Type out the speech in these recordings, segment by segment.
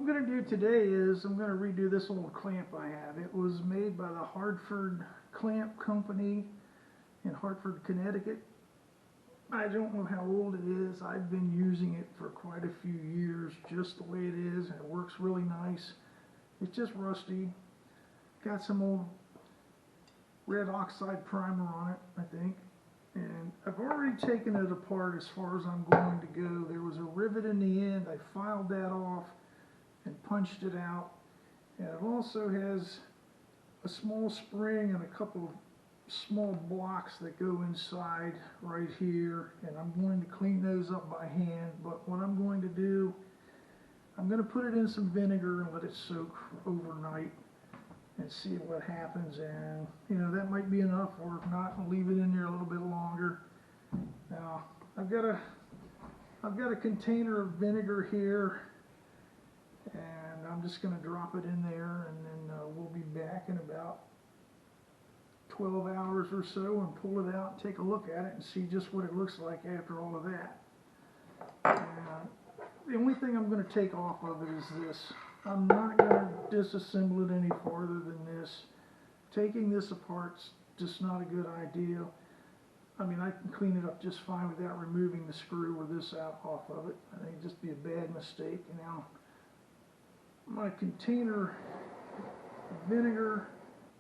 I'm going to do today is I'm going to redo this old clamp I have. It was made by the Hartford Clamp Company in Hartford, Connecticut. I don't know how old it is. I've been using it for quite a few years just the way it is, and it works really nice. It's just rusty. Got some old red oxide primer on it, I think. And I've already taken it apart as far as I'm going to go. There was a rivet in the end. I filed that off and punched it out. And it also has a small spring and a couple of small blocks that go inside right here, and I'm going to clean those up by hand. But what I'm going to do, I'm going to put it in some vinegar and let it soak overnight and see what happens. And you know, that might be enough, or if not, I'll leave it in there a little bit longer. Now I've got a container of vinegar here, and I'm just going to drop it in there, and then we'll be back in about 12 hours or so and pull it out and take a look at it and see just what it looks like after all of that. The only thing I'm going to take off of it is this. I'm not going to disassemble it any farther than this. Taking this apart's just not a good idea. I mean, I can clean it up just fine without removing the screw or this out off of it. I think it'd just be a bad mistake. Now, my container of vinegar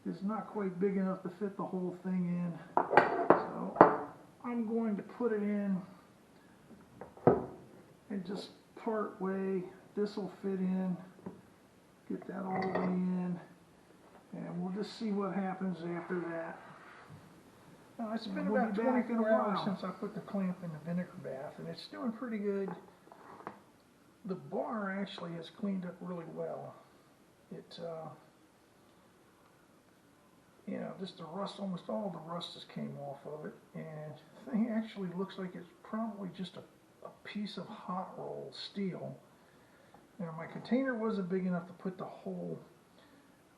is not quite big enough to fit the whole thing in, so I'm going to put it in and just part way. This will fit in, get that all the way in, and we'll just see what happens after that. Now, it's been about 24 hours since I put the clamp in the vinegar bath, and it's doing pretty good. The bar actually has cleaned up really well. You know, just the rust, almost all the rust just came off of it, and the thing actually looks like it's probably just a piece of hot rolled steel. Now, my container wasn't big enough to put the whole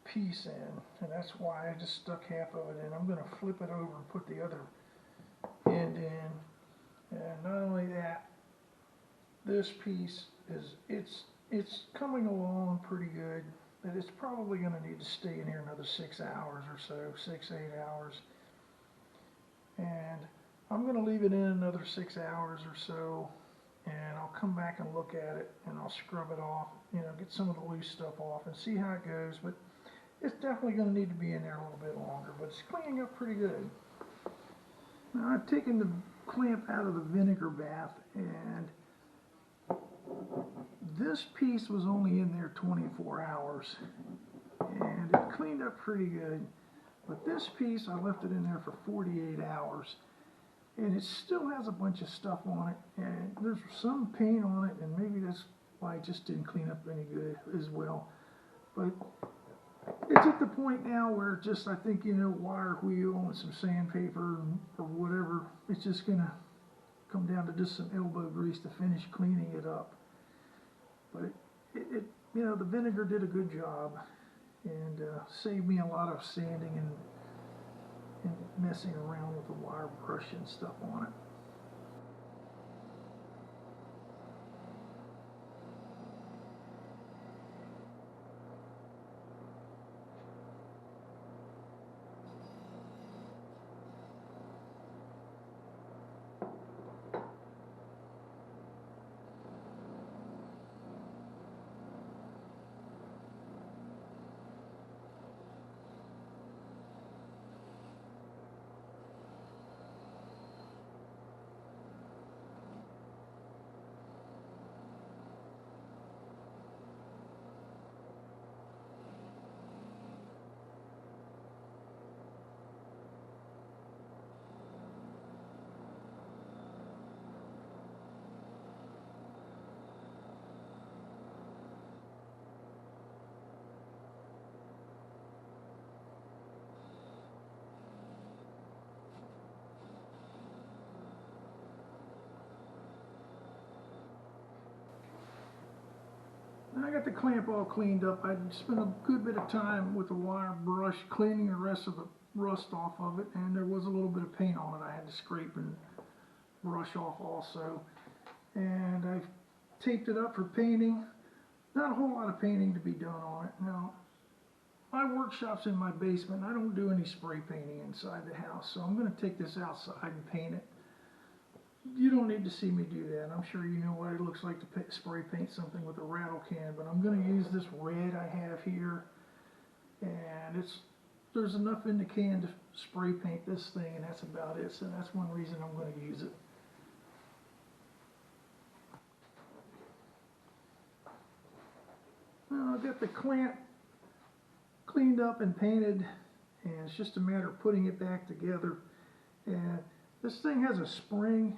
piece in, and that's why I just stuck half of it in. I'm going to flip it over and put the other end in, and not only that, this piece it's coming along pretty good. That it's probably going to need to stay in here another 6 hours or so, 6, 8 hours. And I'm going to leave it in another 6 hours or so, and I'll come back and look at it, and I'll scrub it off, you know, get some of the loose stuff off and see how it goes. But it's definitely going to need to be in there a little bit longer, but it's cleaning up pretty good. Now, I've taken the clamp out of the vinegar bath, and this piece was only in there 24 hours, and it cleaned up pretty good. But this piece, I left it in there for 48 hours, and it still has a bunch of stuff on it, and there's some paint on it, and maybe that's why it just didn't clean up any good as well. But it's at the point now where just, I think, you know, wire wheel and some sandpaper or whatever, it's just going to come down to just some elbow grease to finish cleaning it up. But it you know, the vinegar did a good job, and saved me a lot of sanding and messing around with the wire brush and stuff on it. I got the clamp all cleaned up. I spent a good bit of time with the wire brush cleaning the rest of the rust off of it, and there was a little bit of paint on it I had to scrape and brush off also. And I've taped it up for painting. Not a whole lot of painting to be done on it. Now, my workshop's in my basement, and I don't do any spray painting inside the house, so I'm going to take this outside and paint it. You don't need to see me do that. I'm sure you know what it looks like to spray paint something with a rattle can, but I'm going to use this red I have here, and there's enough in the can to spray paint this thing, and that's about it. So that's one reason I'm going to use it. Now I've got the clamp cleaned up and painted, and it's just a matter of putting it back together. And this thing has a spring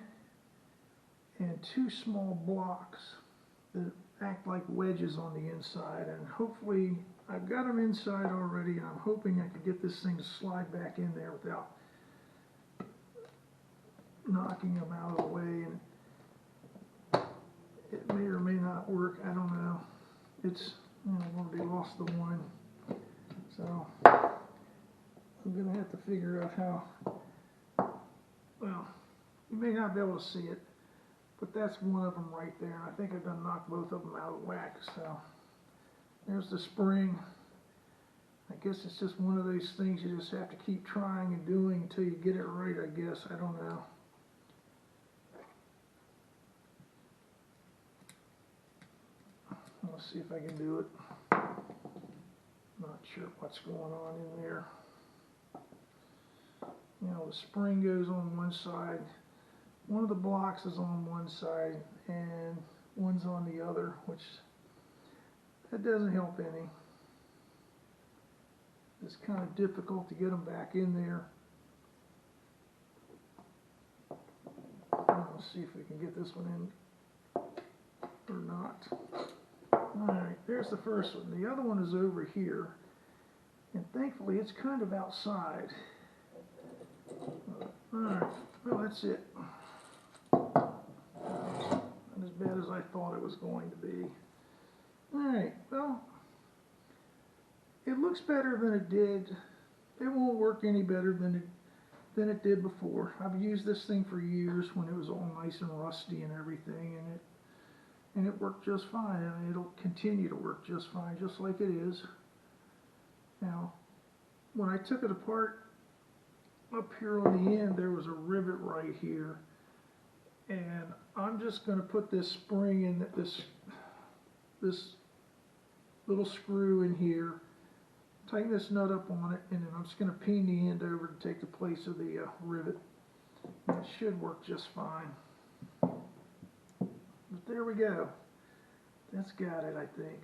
and two small blocks that act like wedges on the inside, and hopefully I've got them inside already, and I'm hoping I can get this thing to slide back in there without knocking them out of the way. And it may or may not work, I don't know. It's, I've already lost the one, so I'm going to have to figure out how. Well, you may not be able to see it, but that's one of them right there. I think I've done knocked both of them out of whack. So there's the spring. I guess it's just one of those things you just have to keep trying and doing until you get it right, I guess. I don't know. Let's see if I can do it. Not sure what's going on in there. You know, the spring goes on one side. One of the blocks is on one side and one's on the other, which that doesn't help any. It's kind of difficult to get them back in there. Let's see if we can get this one in or not. Alright, there's the first one. The other one is over here, and thankfully it's kind of outside. Alright, well that's it. Not as bad as I thought it was going to be. Alright, well, it looks better than it did. It won't work any better than it did before. I've used this thing for years when it was all nice and rusty and everything, and it worked just fine, and it'll continue to work just fine, just like it is. Now, when I took it apart, up here on the end there was a rivet right here, and I'm just going to put this spring in this little screw in here, tighten this nut up on it, and then I'm just going to pin the end over to take the place of the rivet. And it should work just fine. But there we go. That's got it, I think.